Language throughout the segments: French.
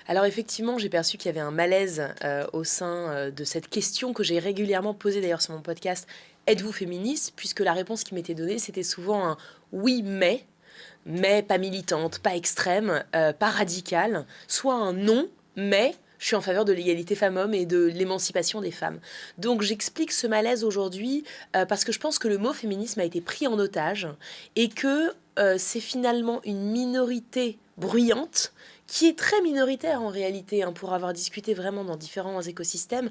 Alors effectivement, j'ai perçu qu'il y avait un malaise, au sein, de cette question que j'ai régulièrement posée d'ailleurs sur mon podcast: «Êtes-vous féministe?» puisque la réponse qui m'était donnée, c'était souvent un «oui, mais pas militante, pas extrême, pas radicale», soit un «non, mais je suis en faveur de l'égalité femmes-hommes et de l'émancipation des femmes». Donc j'explique ce malaise aujourd'hui, parce que je pense que le mot féminisme a été pris en otage et que, c'est finalement une minorité bruyante qui est très minoritaire en réalité, hein, pour avoir discuté vraiment dans différents écosystèmes,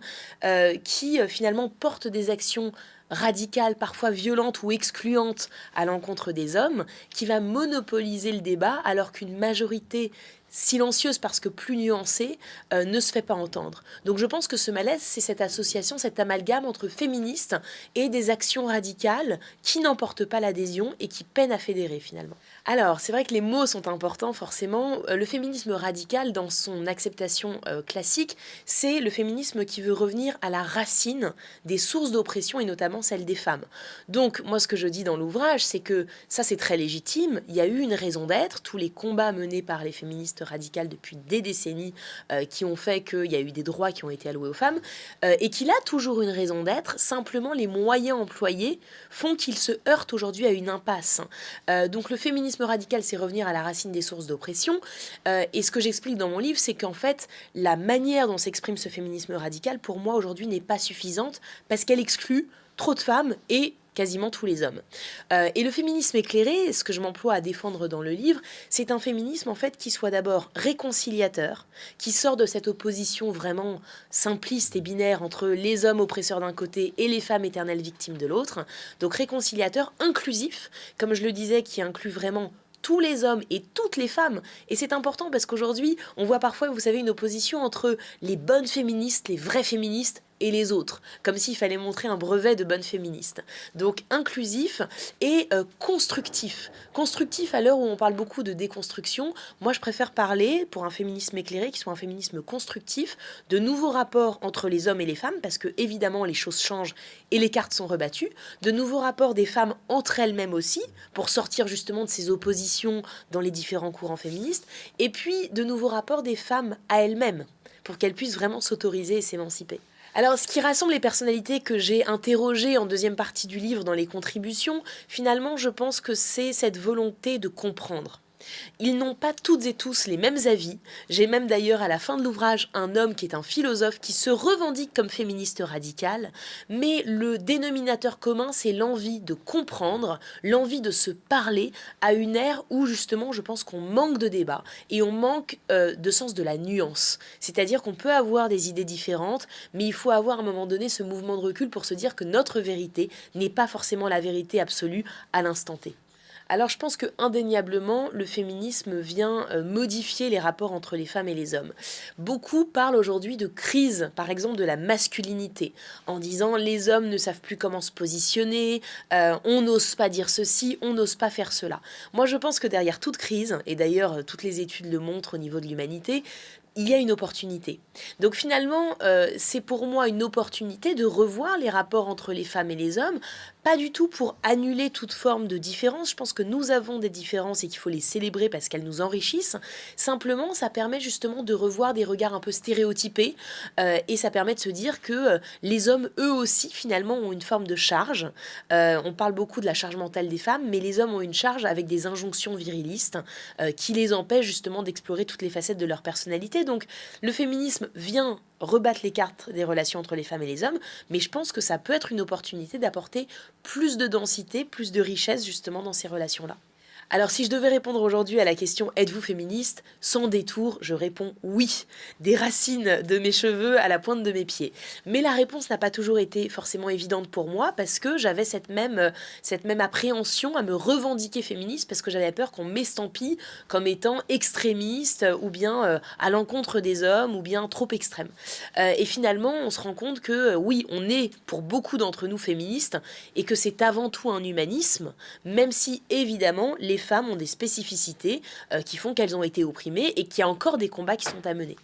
qui finalement porte des actions radicales, parfois violentes ou excluantes à l'encontre des hommes, qui va monopoliser le débat alors qu'une majorité silencieuse parce que plus nuancée ne se fait pas entendre. Donc je pense que ce malaise, c'est cette association, cet amalgame entre féministes et des actions radicales qui n'emportent pas l'adhésion et qui peinent à fédérer finalement. Alors, c'est vrai que les mots sont importants forcément. Le féminisme radical, dans son acceptation classique, c'est le féminisme qui veut revenir à la racine des sources d'oppression et notamment celle des femmes. Donc, moi, ce que je dis dans l'ouvrage, c'est que ça, c'est très légitime. Il y a eu une raison d'être. Tous les combats menés par les féministes radicales depuis des décennies qui ont fait qu'il y a eu des droits qui ont été alloués aux femmes et qu'il a toujours une raison d'être. Simplement, les moyens employés font qu'il se heurte aujourd'hui à une impasse. Donc, le féminisme radical, c'est revenir à la racine des sources d'oppression. Et ce que j'explique dans mon livre, c'est qu'en fait, la manière dont s'exprime ce féminisme radical, pour moi, aujourd'hui, n'est pas suffisante parce qu'elle exclut trop de femmes et quasiment tous les hommes. Et le féminisme éclairé, ce que je m'emploie à défendre dans le livre, c'est un féminisme en fait qui soit d'abord réconciliateur, qui sort de cette opposition vraiment simpliste et binaire entre les hommes oppresseurs d'un côté et les femmes éternelles victimes de l'autre. Donc réconciliateur, inclusif, comme je le disais, qui inclut vraiment tous les hommes et toutes les femmes. Et c'est important parce qu'aujourd'hui, on voit parfois, vous savez, une opposition entre les bonnes féministes, les vraies féministes, et les autres, comme s'il fallait montrer un brevet de bonne féministe. Donc inclusif et constructif. Constructif à l'heure où on parle beaucoup de déconstruction, moi je préfère parler, pour un féminisme éclairé, qui soit un féminisme constructif, de nouveaux rapports entre les hommes et les femmes, parce que évidemment les choses changent et les cartes sont rebattues, de nouveaux rapports des femmes entre elles-mêmes aussi, pour sortir justement de ces oppositions dans les différents courants féministes, et puis de nouveaux rapports des femmes à elles-mêmes, pour qu'elles puissent vraiment s'autoriser et s'émanciper. Alors, ce qui rassemble les personnalités que j'ai interrogées en deuxième partie du livre dans les contributions, finalement, je pense que c'est cette volonté de comprendre. Ils n'ont pas toutes et tous les mêmes avis. J'ai même d'ailleurs à la fin de l'ouvrage un homme qui est un philosophe qui se revendique comme féministe radical, mais le dénominateur commun, c'est l'envie de comprendre, l'envie de se parler à une ère où justement je pense qu'on manque de débat et on manque de sens de la nuance. C'est-à-dire qu'on peut avoir des idées différentes, mais il faut avoir à un moment donné ce mouvement de recul pour se dire que notre vérité n'est pas forcément la vérité absolue à l'instant T. Alors je pense que indéniablement le féminisme vient modifier les rapports entre les femmes et les hommes. Beaucoup parlent aujourd'hui de crise, par exemple de la masculinité, en disant les hommes ne savent plus comment se positionner, on n'ose pas dire ceci, on n'ose pas faire cela. Moi je pense que derrière toute crise, et d'ailleurs toutes les études le montrent au niveau de l'humanité, il y a une opportunité. Donc finalement, c'est pour moi une opportunité de revoir les rapports entre les femmes et les hommes, pas du tout pour annuler toute forme de différence. Je pense que nous avons des différences et qu'il faut les célébrer parce qu'elles nous enrichissent. Simplement, ça permet justement de revoir des regards un peu stéréotypés et ça permet de se dire que les hommes, eux aussi, finalement, ont une forme de charge. On parle beaucoup de la charge mentale des femmes, mais les hommes ont une charge avec des injonctions virilistes qui les empêchent justement d'explorer toutes les facettes de leur personnalité. Donc le féminisme vient rebattre les cartes des relations entre les femmes et les hommes, mais je pense que ça peut être une opportunité d'apporter plus de densité, plus de richesse justement dans ces relations-là. Alors si je devais répondre aujourd'hui à la question êtes-vous féministe, sans détour, je réponds oui, des racines de mes cheveux à la pointe de mes pieds. Mais la réponse n'a pas toujours été forcément évidente pour moi parce que j'avais cette même appréhension à me revendiquer féministe parce que j'avais peur qu'on m'estampille comme étant extrémiste ou bien à l'encontre des hommes ou bien trop extrême. Et finalement, on se rend compte que oui, on est pour beaucoup d'entre nous féministes et que c'est avant tout un humanisme, même si évidemment les femmes ont des spécificités qui font qu'elles ont été opprimées et qu'il y a encore des combats qui sont à mener.